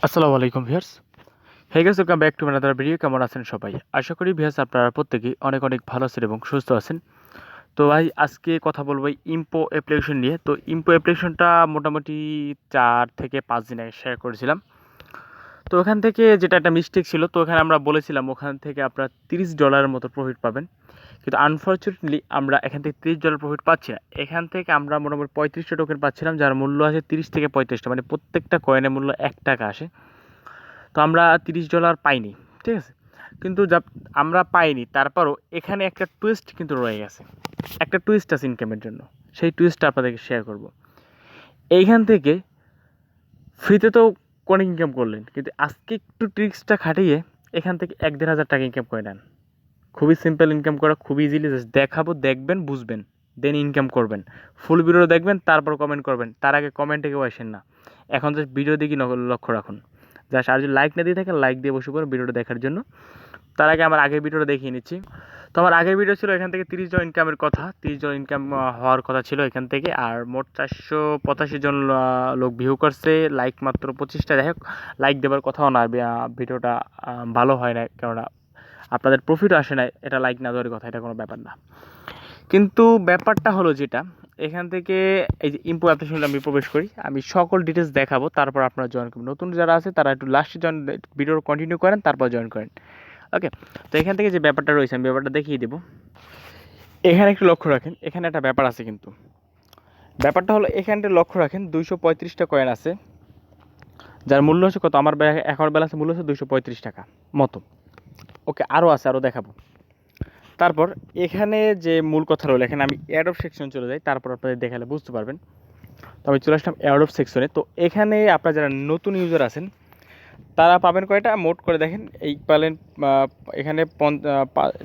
আসসালামু আলাইকুম viewers. Hey guys, welcome back to another video. কেমন আছেন সবাই? আশা করি ভিউয়ার্স আপনারা প্রত্যেকেই অনেক অনেক ভালো আছেন এবং সুস্থ আছেন। তো ভাই আজকে কথা বলবো এই ইম্পো অ্যাপ্লিকেশন নিয়ে। তো ইম্পো অ্যাপ্লিকেশনটা মোটামুটি ৪ থেকে ৫ দিন আগে শেয়ার করেছিলাম। তো ওখান থেকে যেটা একটা মিস্টেক ছিল, তো ওখানে আমরা বলেছিলাম ওখান থেকে আপনারা $30 মতো প্রফিট পাবেন। কিন্তু আনফরচুনেটলি আমরা এখান থেকে $30 প্রফিট পাচ্ছি না। এখান থেকে আমরা মোটামুটি ৩৫টা টোকেন পাচ্ছিলাম, যার মূল্য আছে ৩০ থেকে ৩৫টা, মানে প্রত্যেকটা কয়েনের মূল্য ৳১ আসে। তো আমরা $30 পাইনি, ঠিক আছে? কিন্তু আমরা পাইনি, তারপরও এখানে একটা টুইস্ট কিন্তু রয়ে গেছে। একটা টুইস্ট আছে ইনকামের জন্য, সেই টুইস্টটা আপনাদেরকে শেয়ার করব। এইখান থেকে ফ্রিতে তো অনেক ইনকাম করলেন, কিন্তু আজকে একটু ট্রিক্সটা খাটিয়ে এখান থেকে ১-১.৫ হাজার টাকা ইনকাম করে নেন। খুবই সিম্পল ইনকাম করা, খুবই ইজিলি। জাস্ট দেখাবো, দেখবেন, বুঝবেন, দেন ইনকাম করবেন। ফুল ভিডিও দেখবেন, তারপর কমেন্ট করবেন। তার আগে কমেন্টে কেউ আসেন না। এখন জাস্ট ভিডিও দিকে লক্ষ্য রাখুন। জাস্ট আর যদি লাইক না দিয়ে থাকেন, লাইক দিয়ে বসে পড়ুন ভিডিওটা দেখার জন্য। তার আগে আমার আগের ভিডিওটা দেখিয়ে নিচ্ছি। তো আমার আগের ভিডিও ছিল এখান থেকে $30 ইনকামের কথা, $30 ইনকাম হওয়ার কথা ছিল এখান থেকে। আর মোট 485 জন লোক ভিউ করছে, লাইক মাত্র 25টা। যাই হোক, লাইক দেওয়ার কথাও না, ভিডিওটা ভালো হয় না, কেননা আপনাদের প্রফিটও আসে না। এটা লাইক না দেওয়ার কথা, এটা কোনো ব্যাপার না। কিন্তু ব্যাপারটা হলো যেটা, এখান থেকে এই যে ইম্পো অ্যাপ্লিকেশনে আমি প্রবেশ করি, আমি সকল ডিটেলস দেখাবো, তারপর আপনারা জয়েন করবেন। নতুন যারা আছে তারা একটু লাস্টে জয়েন, ভিডিও কন্টিনিউ করেন, তারপর জয়েন করেন। ওকে, তো এখান থেকে যে ব্যাপারটা রয়েছে আমি ব্যাপারটা দেখিয়ে দেবো। এখানে একটু লক্ষ্য রাখেন, এখানে একটা ব্যাপার আছে কিন্তু। ব্যাপারটা হলো এখানটা লক্ষ্য রাখেন, 235টা কয়েন আছে, যার মূল্য হচ্ছে কত? আমার অ্যাকাউন্ট ব্যালেন্সের মূল্য হচ্ছে $235 মতো। ওকে, আরও আছে, আরও দেখাবো। তারপর এখানে যে মূল কথা রইল, এখানে আমি অ্যাডব সেকশন চলে যাই, তারপর আপনাদের দেখালে বুঝতে পারবেন। তো আমি চলে আসলাম অ্যাডব সেকশনে। তো এখানে আপনারা যারা নতুন ইউজার আছেন তারা পাবেন কয়টা? মোট করে দেখেন, এই পালেন এখানে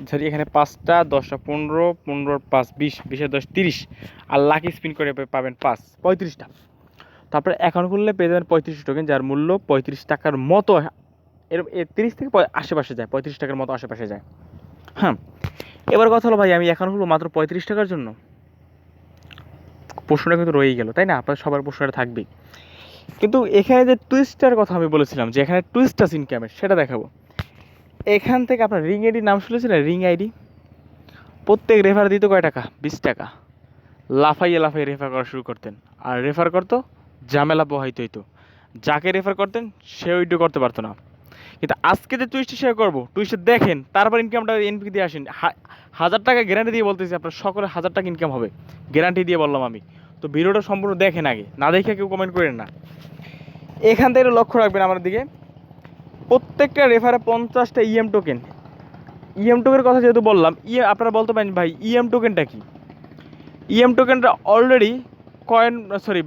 সরি, এখানে 5টা, 10টা, 15, 15 5, 20, 20 10, 30, আর লাকি স্পিন করে পাবেন 35টা। তারপরে অ্যাকাউন্ট খুললে পেয়ে যাবেন 35 টোকেন, যার মূল্য $35 মতো। এর 30 থেকে আশেপাশে যায়, $35 মতো আশেপাশে যায়। হ্যাঁ, এবার কথা হলো ভাই, আমি অ্যাকাউন্ট খুলবো মাত্র $35 জন্য? প্রশ্নটা কিন্তু রয়েই গেল, তাই না? আপনার সবার প্রশ্নটা থাকবেই। কিন্তু এখানে যে টুইস্টার কথা আমি বলেছিলাম, যে এখানে টুইস্ট আছে ইনকামের, সেটা দেখাবো। এখান থেকে আপনার রিং আইডি নাম শুনেছিলেন? রিং আইডি প্রত্যেক রেফার দিত কয় টাকা? $20। লাফাইয়ে লাফাইয়ে রেফার করা শুরু করতেন, আর রেফার করতো, ঝামেলা পোহাইতে হইতো। যাকে রেফার করতেন সে ওইটা করতে পারতো না। কিন্তু আজকে যে টুইস্টে শেয়ার করবো, টুইস্টে দেখেন, তারপর ইনকামটা এনপি দিয়ে আসেন। $1000 গ্যারান্টি দিয়ে বলতেছি, আপনার সকলে $1000 ইনকাম হবে, গ্যারান্টি দিয়ে বললাম আমি। তো ভিডিওটা সম্পূর্ণ দেখেন আগে, না দেখে কেউ কমেন্ট করেন না। এখান থেকে লক্ষ্য রাখবেন আমার দিকে, প্রত্যেকটা রেফারে 50টা ইএম টোকেন। ইএম টোকেনের কথা যেহেতু বললাম, আপনারা বলতে পারেন ভাই ইএম টোকেনটা কি? ইএম টোকেনটা অলরেডি কয়েন, সরি,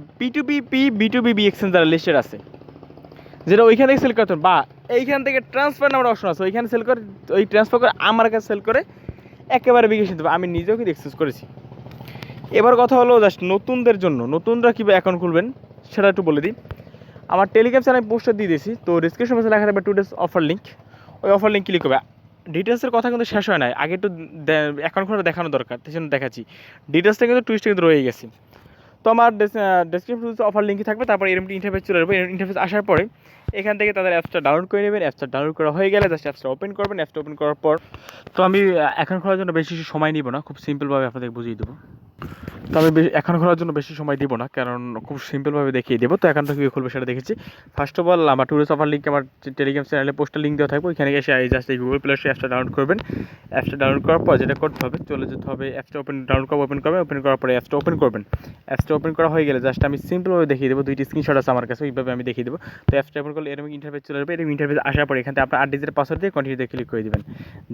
বিটুবিবি এক্সচেঞ্জ দ্বারা লিস্টেড আছে, যেটা ওইখান থেকে সেল করতেন, বা এইখান থেকে ট্রান্সফার নামের অপশন আছে, ওইখানে সেল করে, ওই ট্রান্সফার করে আমার কাছে সেল করে একেবারে বিকাশ নিতে পারে। আমি নিজেও কিন্তু এক্সচেঞ্জ করেছি। এবার কথা হলো জাস্ট নতুনদের জন্য, নতুনরা কীভাবে অ্যাকাউন্ট খুলবেন সেটা একটু বলে দিই। আমার টেলিগ্রাম চ্যানেল পোস্টার দিয়ে দিয়েছি, তো ডিসক্রিপশন বক্সে লেখা থাকবে টুডেস অফার লিঙ্ক। ওই অফার লিঙ্ক ক্লিক করবে। ডিটেলসের কথা কিন্তু শেষ হয় নাই, আগে একটু অ্যাকাউন্ট খোলা দেখানো দরকার, সেই জন্য দেখাচ্ছি। ডিটেলসটা কিন্তু টুইস্টে কিন্তু রয়ে গেছে। তো আমার ডেসক্রিপশন অফার লিঙ্কই থাকবে। তারপর এরকম ইন্টারফেস চলে আসবে। ইন্টারফেস আসার পরে এখান থেকে তাদের অ্যাপসটা ডাউনলোড করে নেবেন। অ্যাপসটা ডাউনলোড করা হয়ে গেলে জাস্ট অ্যাপসটা ওপেন করবেন। অ্যাপসটা ওপেন করার পর, তো আমি অ্যাকাউন্ট খোলার জন্য বেশি সময় নিব না, খুব সিম্পলভাবে আপনাদের বুঝিয়ে দেবো। তো আমি অ্যাকাউন্ট খোলার জন্য বেশি সময় দিব না, কারণ খুব সিম্পলভাবে দেখিয়ে দেবো। তো অ্যাকাউন্টটা কীভাবে খুলবে সেটা দেখেছি। ফার্স্ট অফ অল, আমার টুরিস্ট অফার লিঙ্ক আমার টেলিগ্রাম চ্যানেলে পোস্টার লিঙ্ক দেওয়া থাকবে, ওইখানে এসে জাস্ট এই গুগল প্লে অ্যাপসটা ডাউনলোড করবেন। অ্যাপসটা ডাউনলোড করার পর যেটা করতে হবে, চলে যেতে হবে অ্যাপসটা ডাউনলোড করবো, ওপেন করবেন। ওপেন করার পরে অ্যাপসটা ওপেন করবেন। অ্যাপসটা ওপেন করা হয়ে গেলে জাস্ট আমি সিম্পলভাবে দেখিয়ে দেবো, 2টি স্ক্রিনশট আছে আমার কাছে, ওইভাবে আমি দেখিয়ে দেবো। তো অ্যাপসটা ওপেন করলে এরকম ইন্টারফেস চলে আসবে। এরকম ইন্টারফেস আসার পরে এখান থেকে আপনার 8 ডিজিটের পাসওয়ার্ড দিয়ে কন্টিনিউতে ক্লিক করে দেবেন।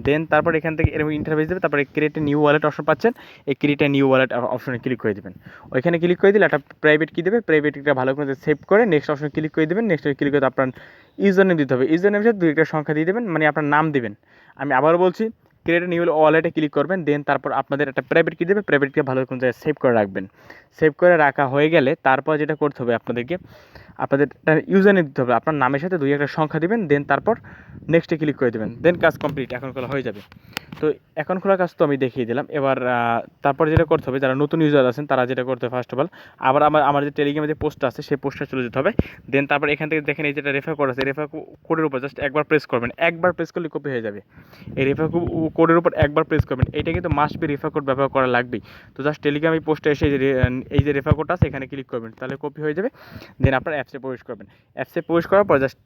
দেন তারপর এখান থেকে এরকম ইন্টারফেস দেবে, তারপরে create a new wallet option পাচ্ছেন, এই ক্রিয়েট এ নিউ ওয়ালেট অপশনে ক্লিক করে দেবেন। ওইখানে ক্লিক করে দিলে একটা প্রাইভেট কী দেবে, প্রাইভেট কিটা ভালো করে সেভ করে নেক্সট অপশনে ক্লিক করে দেবেন। নেক্সট ক্লিক করে আপনার ইউজার নেম দিতে হবে। ইউজার নেমের সাথে 2টা সংখ্যা দিয়ে দেবেন, মানে আপনার নাম দিবেন। আমি আবারও বলছি, ক্রিয়েট নিউ ওয়ালেটে ক্লিক করবেন। দেন তারপর আপনাদের একটা প্রাইভেট কী দেবে, প্রাইভেট কী ভালো কোনো জায়গায় সেভ করে রাখবেন। সেভ করে রাখা হয়ে গেলে তারপর যেটা করতে হবে আপনাদেরকে, আপনাদের ইউজার নেম দিতে হবে, আপনার নামের সাথে 2 একটা সংখ্যা দিবেন, দেন তারপর নেক্সটে ক্লিক করে দেবেন, দেন কাজ কমপ্লিট, অ্যাকাউন্ট খোলা হয়ে যাবে। তো অ্যাকাউন্ট খোলার কাজ তো আমি দেখিয়ে দিলাম। এবার তারপর যেটা করতে হবে, যারা নতুন ইউজার আছেন তারা যেটা করতে হবে, ফার্স্ট অফ অল আবার আমার যে টেলিগ্রামে যে পোস্টটা আছে সেই পোস্টটা চলে যেতে হবে। দেন তারপর এখান থেকে দেখেন এই যেটা রেফার কোড আছে, রেফার কোডের উপর জাস্ট একবার প্রেস করবেন, একবার প্রেস করলে কপি হয়ে যাবে। এই রেফার কোডের উপর একবার প্রেস করবেন, এটা কিন্তু মাস্ট বি রেফার কোড ব্যবহার করা লাগবেই। তো জাস্ট টেলিগ্রাম এই পোস্টে এসে এই যে রেফার কোডটা আছে এখানে ক্লিক করবেন, তাহলে কপি হয়ে যাবে। দেন আপনার অ্যাপসে প্রবেশ করবেন, অ্যাপসে প্রবেশ করার পর জাস্ট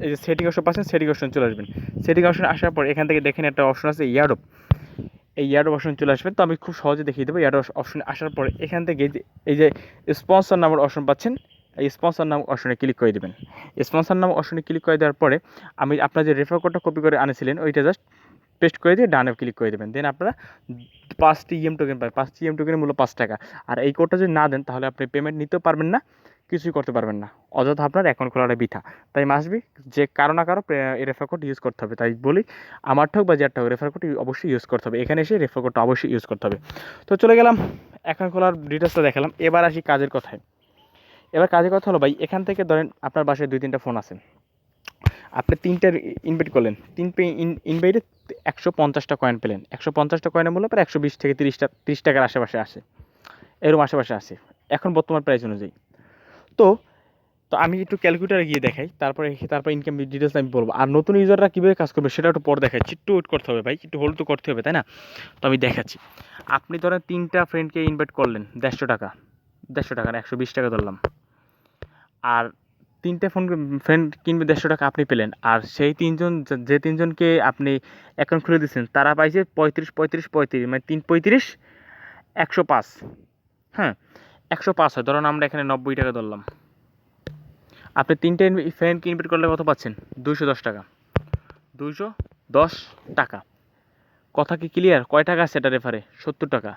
এই যে সেটিং অপশন পাচ্ছেন, সেটিং অপশন চলে আসবেন। সেটিং অপশন আসার পর এখান থেকে দেখেন একটা অপশন আছে ইয়ারডপ, এই ইয়ারডপ অপশন চলে আসবেন। তো আমি খুব সহজে দেখিয়ে দেবো। ইয়ারডপ অপশন আসার পরে এখান থেকে এই যে স্পন্সর নামের অপশন পাচ্ছেন, এই স্পন্সর নাম অপশনে ক্লিক করে দেবেন। স্পন্সর নাম অপশনে ক্লিক করে দেওয়ার পরে আমি আপনার যে রেফার কোডটা কপি করে আনেছিলেন ওইটা জাস্ট পেস্ট করে দিয়ে ডানে ক্লিক করে দেবেন। দেন আপনারা 5টি ইএম টোকেন পাবেন, 5টি ইএম টোকেনের মূল্য 5 টাকা। আর এই কোডটা যদি না দেন তাহলে আপনি পেমেন্ট নিতেও পারবেন না, কিছুই করতে পারবেন না, অযথা আপনার অ্যাকাউন্ট খোলাটা বৃথা। তাই মাসবি যে কারো না কারো এই রেফার কোড ইউজ করতে হবে। তাই বলি আমার ঠোক বা যার ঠোক রেফার কোড অবশ্যই ইউজ করতে হবে, এখানে এসে রেফার কোডটা অবশ্যই ইউজ করতে হবে। তো চলে গেলাম অ্যাকাউন্ট খোলার ডিটেলসটা দেখালাম। এবার আসি কাজের কথায়। এবার কাজের কথা হলো ভাই, এখান থেকে ধরেন আপনার বাসায় 2-3টা ফোন আছে, আপনি 3টা ইনভাইট করলেন, 3 ইনভাইটে 150টা কয়েন পেলেন। 150টা কয়েনের মূল্য প্রায় 120 থেকে 30 টাকার আশেপাশে আসে, এরকম আশেপাশে আসে এখন বর্তমান প্রাইস অনুযায়ী। তো তো আমি একটু ক্যালকুলেটারে গিয়ে দেখাই, তারপর ইনকাম ডিটেলস আমি বলবো। আর নতুন ইউজাররা কীভাবে কাজ করবে সেটা একটু পরে দেখাচ্ছি, একটু ওয়েট করতে হবে ভাই, একটু হোল্ড তো করতে হবে, তাই না? তো আমি দেখাচ্ছি। আপনি ধরেন 3টা ফ্রেন্ডকে ইনভাইট করলেন 150 টাকা, 150 টাকা না 120 টাকা ধরলাম। আর 3টে ফ্রেন্ড কিনবে 150 টাকা আপনি পেলেন। আর সেই 3জন যে 3জনকে আপনি অ্যাকাউন্ট খুলে দিচ্ছেন তারা পাইছে 35 মানে 3 35 105। হ্যাঁ, 105 হয়, ধরুন আমরা এখানে 90 টাকা ধরলাম। আপনি 3টে ফ্রেন্ডকে ইনভাইট করলে কত পাচ্ছেন? 210 টাকা, 210 টাকা। কথা কি ক্লিয়ার? কয় টাকা আছে এটা রেফারে? 70 টাকা।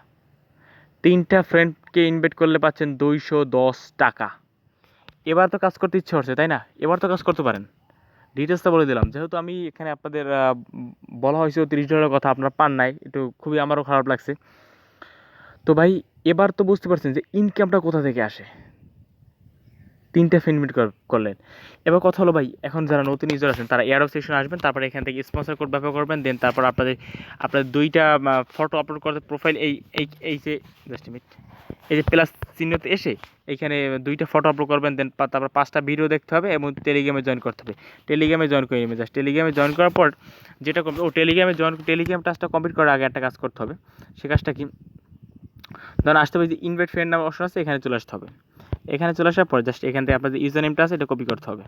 3টা ফ্রেন্ডকে ইনভাইট করলে পাচ্ছেন 210 টাকা। এবার তো কাজ করতে ইচ্ছে হচ্ছে, তাই না? এবার তো কাজ করতে পারেন। ডিটেলসটা বলে দিলাম। যেহেতু আমি এখানে আপনাদের বলা হয়েছে $30 কথা, আপনারা পান নাই, একটু খুবই আমারও খারাপ লাগছে। তো ভাই এবার তো বুঝতে পারছেন যে ইনকামটা কোথা থেকে আসে। 3টা ফ্রেন্ড করলেন। এবার কথা হলো ভাই, এখন যারা নতুন ইউজার আছেন তারা এয়ারডপ সেকশনে আসবেন, তারপর এখান থেকে স্পন্সর কোড ব্যবহার করবেন। দেন তারপর আপনাদের 2টা ফটো আপলোড করতে প্রোফাইল এই যে জাস্ট মিনিট, এই যে প্লাস চিহ্নতে এসে এইখানে 2টা ফটো আপলোড করবেন। দেন তারপর 5টা ভিডিও দেখতে হবে এবং টেলিগ্রামে জয়েন করতে হবে। টেলিগ্রামে জয়েন করে নেবেন। জাস্ট টেলিগ্রামে জয়েন করার পর যেটা করবে, টেলিগ্রাম টাস্কটা কমপ্লিট করার আগে একটা কাজ করতে হবে। সে কাজটা কি? ধরুন আসতে হবে যে ইনভাইট ফ্রেন্ড নামে অপশন আছে, এখানে চলে আসতে হবে। এখানে চলে আসার পর জাস্ট এখান থেকে আপনাদের ইউজার নেমটা আছে এটা কপি করতে হবে।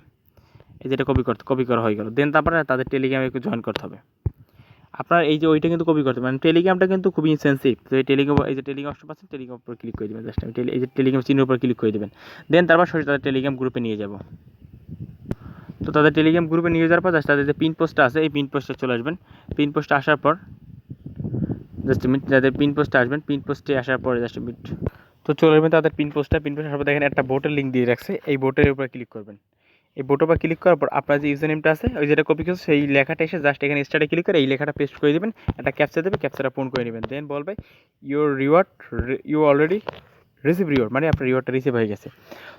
এই যেটা কপি করা হয়ে গেল। দেন তারপরে তাদের টেলিগ্রামে একটু জয়েন করতে হবে। আপনার এই যে ওইটা কিন্তু কপি করতে হবে, মানে টেলিগ্রামটা কিন্তু খুবই সেন্সিটিভ। তো এই টেলিগ্রাম অপশন পাচ্ছেন, টেলিগ্রাম উপর ক্লিক করে দেবেন। জাস্ট আমি এই যে টেলিগ্রাম চিহ্নের উপর ক্লিক করে দেবেন। দেন তারপর সরাসরি তাদের টেলিগ্রাম গ্রুপে নিয়ে যাব। তো তাদের টেলিগ্রাম গ্রুপে নিয়ে যাওয়ার পর জাস্ট তাদের যে পিন পোস্টটা আছে এই পিন পোস্টে চলে আসবেন। পিন পোস্টে আসার পর জাস্ট মিনিট, যাদের পিন পোস্টে আসবেন, পিন পোস্টে আসার পরে জাস্ট মিনিট, তো চলে আসবেন তাদের পিন পোস্টে আসার পর দেখেন একটা বোটের লিঙ্ক দিয়ে রাখছে, এই বোটের উপর ক্লিক করবেন। এই বোটের উপর ক্লিক করার পর আপনার যে ইউজার নেমটা আছে ওই যেটা কপি করছে সেই লেখাটা এসে জাস্ট এখানে স্টার্টে ক্লিক করে এই লেখাটা পেস্ট করে দেবেন। একটা ক্যাপচা দেবে, ক্যাপচাটা পূরণ করে নেবেন। দেন বলবে your reward, you already receive reward, মানে আপনার রিওয়ার্ডটা রিসিভ হয়ে গেছে।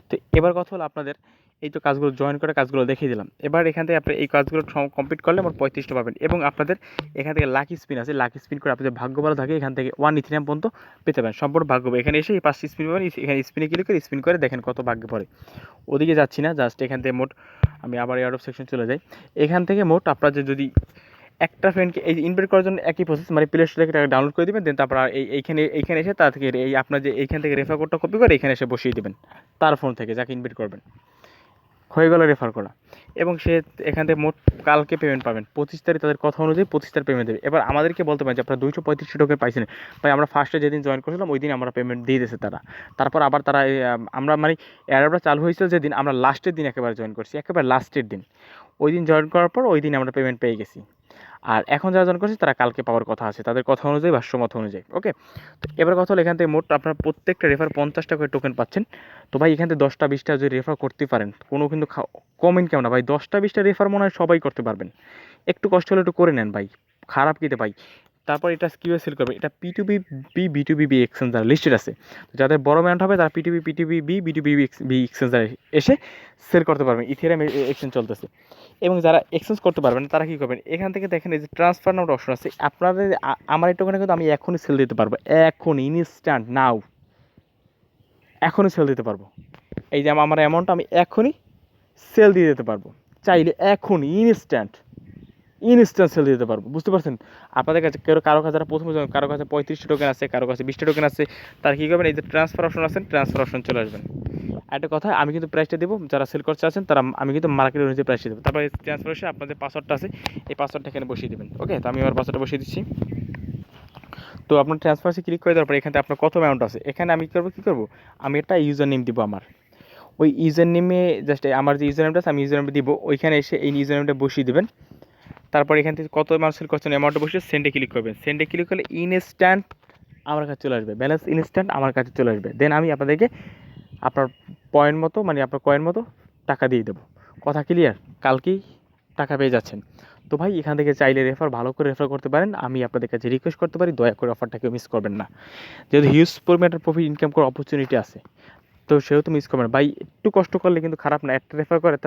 তো এবার কথা হলো আপনাদের এই তো কাজগুলো জয়েন করে কাজগুলো দেখিয়ে দিলাম। এবার এখান থেকে আপনি এই কাজগুলো কমপ্লিট করলে মোট 35টা পাবেন। এবং আপনাদের এখান থেকে লাকি স্পিন আছে, লাকি স্পিন করে আপনাদের ভাগ্য ভালো থাকে এখান থেকে 1 ইথিরিয়াম পর্যন্ত পেতে পারেন। সম্পূর্ণ ভাগ্য। এখানে এসে এই 5টি স্পিন পাবেন, এখানে স্পিনে স্পিন করে দেখেন কত ভাগ্যে পড়ে। ওদিকে যাচ্ছি না, জাস্ট এখান থেকে মোট আমি আবার এয়ার অফ সেকশন চলে যাই। এখান থেকে মোট আপনাদের যদি একটা ফ্রেন্ডকে এই ইনভাইট করার জন্য একই প্রসেস, মানে প্লে স্টোর থেকে ডাউনলোড করে দেবেন। দেন তারপর এইখানে এসে তার থেকে এই আপনার যে এইখান থেকে রেফার কোডটা কপি করে এখানে এসে বসিয়ে দেবেন তার ফোন থেকে যাকে ইনভাইট করবেন। হয়ে গেল রেফার করা। এবং সে এখান থেকে মোট কালকে পেমেন্ট পাবেন 25 তারিখ, তাদের কথা অনুযায়ী 25 তারিখ পেমেন্ট দেবে। এবার আমাদেরকে বলতে পারেন যে আপনারা 235 টোকেন পাইছেন ভাই, আমরা ফার্স্টে যেদিন জয়েন করেছিলাম ওই দিন আমরা পেমেন্ট দিয়ে দিয়েছে তারা। তারপর আবার তারা আমরা মানে অ্যাডটা চালু হয়েছিল যেদিন, আমরা লাস্টের দিন একেবারে জয়েন করছি, একেবারে লাস্টের দিন ওই দিন জয়েন করার পর ওই দিন আমরা পেমেন্ট পেয়ে গেছি। আর এখন যারা জয়েন করছে তারা কালকে পাওয়ার কথা আছে তাদের কথা অনুযায়ী, ভাষ্যমত অনুযায়ী। ওকে, তো এবার কথা হলো এখান থেকে মোট আপনার প্রত্যেকটা রেফার 50 টাকা করে টোকেন পাচ্ছেন। তো ভাই এখান থেকে 10টা 20টা যদি রেফার করতে পারেন কোনো কিন্তু কম ইনকাম না ভাই, 10টা 20টা রেফার মনে হয় সবাই করতে পারবেন। একটু কষ্ট হলে একটু করে নেন ভাই, খারাপ কিতে ভাই। তারপর এটা কীভাবে সেল করবেন, এটা P2B B2B এক্সচেঞ্জার লিস্টেড আছে। যাদের বড় অ্যামাউন্ট হবে তারা B2B এক্সচেঞ্জারে এসে সেল করতে পারবেন। ইথেরিয়াম এক্সচেঞ্জ চলতেছে। এবং যারা এক্সচেঞ্জ করতে পারবেন তারা কী করবেন, এখান থেকে দেখেন এই যে ট্রান্সফার নাও অপশন আছে, আপনাদের আমার এই টোকেনে কিন্তু আমি এখনই সেল দিতে পারবো, এখন ইনস্ট্যান্ট নাও এখনই সেল দিতে পারবো। এই যে আমার অ্যামাউন্টটা আমি এখনই সেল দিয়ে দিতে পারবো, চাইলে এখনই ইনস্ট্যান্ট সেল দিতে পারবো। বুঝতে পারছেন? আপনাদের কাছে কারো কাছে যারা প্রথমে কারো কাছে 35টা টোকেন আছে, কারো কাছে 20টা টোকেন আছে, তারা কী করবেন, এই যে ট্রান্সফার অপশন আছে, ট্রান্সফার অপশন চলে আসবেন। একটা কথা, আমি কিন্তু প্রাইসটা দেবো, যারা সেল করতে আছেন তারা আমি কিন্তু মার্কেট অনুযায়ী প্রাইসটা দেবো। তারপরে ট্রান্সফার এসে আপনাদের পাসওয়ার্ডটা আছে, এই পাসওয়ার্ডটা এখানে বসিয়ে দেবেন। ওকে, তো আমি আমার পাসওয়ার্ডটা বসিয়ে দিচ্ছি। তো আপনার ট্রান্সফারসে ক্লিক করে দেওয়ার পরে এখানে আপনার কত অ্যামাউন্ট আছে, এখানে আমি কী করবো, আমি একটা ইউজার নেম দিব আমার। ওই ইউজার নেমে জাস্ট আমার যে ইউজার নেমটা আছে আমি ইউজার নেমটা দিব, ওইখানে এসে এই ইউজার নেমটা বসিয়ে দেবেন। তারপর এখান থেকে কত অ্যামাউন্ট সেল করছেন অ্যামাউন্টটা বসে সেন্ডে ক্লিক করবেন। সেন্ডে ক্লিক করলে ইনস্ট্যান্ট আমার কাছে চলে আসবে, ব্যালেন্স ইনস্ট্যান্ট আমার কাছে চলে আসবে। দেন আমি আপনাদেরকে আপনার পয়েন্ট মতো, মানে আপনার কয়েন মতো টাকা দিয়ে দেবো। কথা ক্লিয়ার? কালকেই টাকা পেয়ে যাচ্ছেন। তো ভাই এখান থেকে চাইলে ভালো করে রেফার করতে পারেন। আমি আপনাদের কাছে রিকোয়েস্ট করতে পারি, দয়া করে অফারটাকে মিস করবেন না। যেহেতু হিউজ পরিমাণের প্রফিট ইনকাম করার অপরচুনিটি আছে, তো সেহেতু মিস করবেন। ভাই একটু কষ্ট করলে কিন্তু খারাপ না, একটা রেফার করে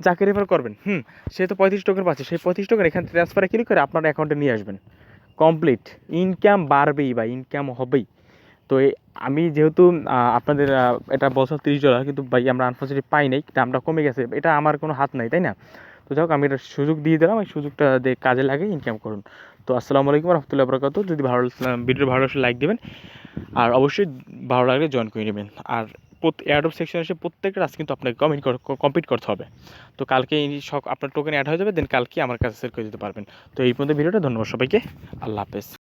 যাকে রেফার করবেন সে তো 35 টোকেন পাচ্ছে, সেই 35 টোকেন এখানে ট্রান্সফারে ক্লিক করে আপনার অ্যাকাউন্টে নিয়ে আসবেন। কমপ্লিট ইনকাম বাড়বেই বা ইনকাম হবেই। তো আমি যেহেতু আপনাদের এটা বছর $30, কিন্তু ভাই আমরা আনফর্চুনেটলি পাই নাই, দামটা কমে গেছে, এটা আমার কোনো হাত নাই, তাই না? তো যাই হোক, আমি এটা সুযোগ দিয়ে দিলাম, এই সুযোগটা দিয়ে কাজে লাগে ইনকাম করুন। তো আসসালামু আলাইকুম রহমতুল্লাহ বরকাতুহ। যদি ভিডিও ভালো লাগলে লাইক দেবেন, আর অবশ্যই ভালো লাগলে জয়েন করে নেবেন। আর এয়ারড্রপ সেকশন এসে প্রত্যেকটা আজ কিন্তু আপনাকে কমপ্লিট করতে হবে। তো কালকে আপনার টোকেন অ্যাড হয়ে যাবে, দেন কালকে আমার কাছে সেল করে দিতে পারবেন। তো এই পর্যন্ত ভিডিওটা, ধন্যবাদ সবাইকে, আল্লাহ হাফেজ।